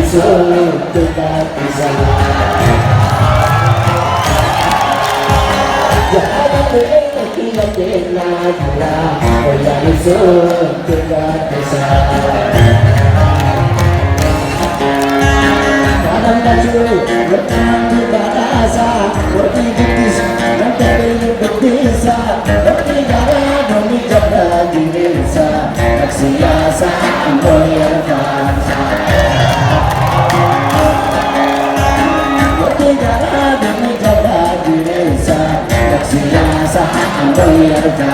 solo tidak bisa. Jangan tidak pernah yang solo tidak bisa. Kadang baju bertang di bahasa, berpikir dan berbisa, bertinggalan demi jaga desa, siasa berfasa. Bertinggalan demi jaga desa, siasa berfasa.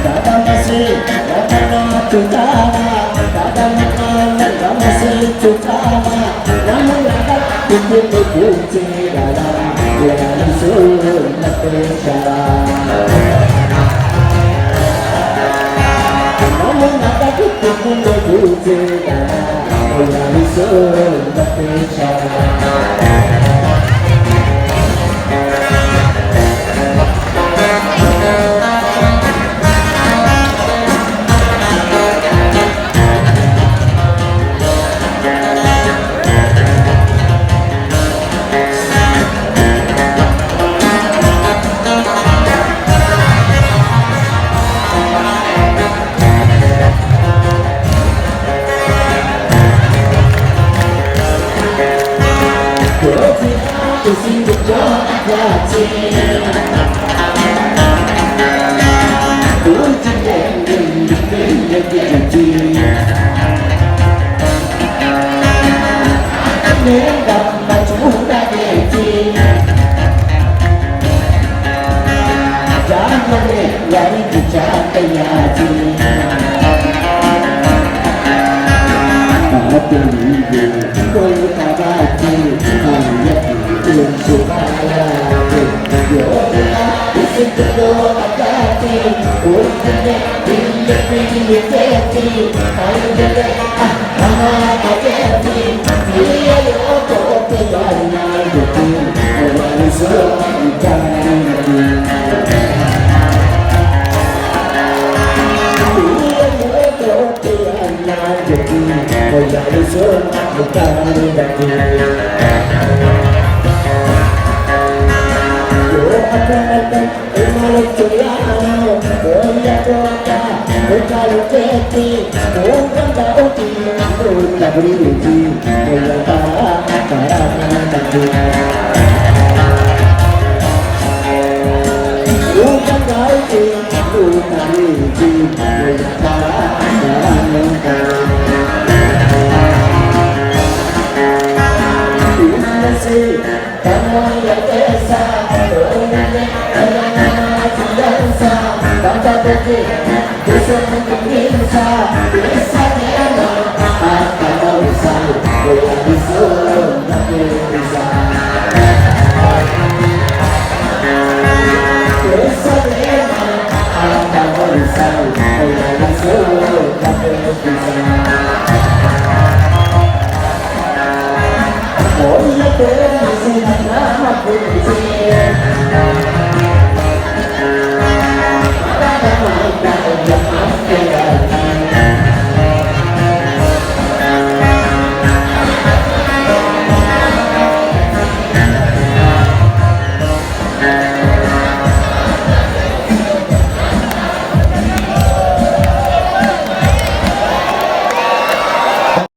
Kadang masih, kadang utama, kadang masih utama, namun dapat kunci dalam yang sulit bicara. Namun dapat kunci dalam yang sulit bicara. Sing the joy that's in. Don't you let me be gặp mà chú đã để chi. Chẳng có để lấy thì trả cái nhà chi. Hãy subscribe cho kênh Ghiền Mì Gõ để không bỏ lỡ những mỗi lớp đến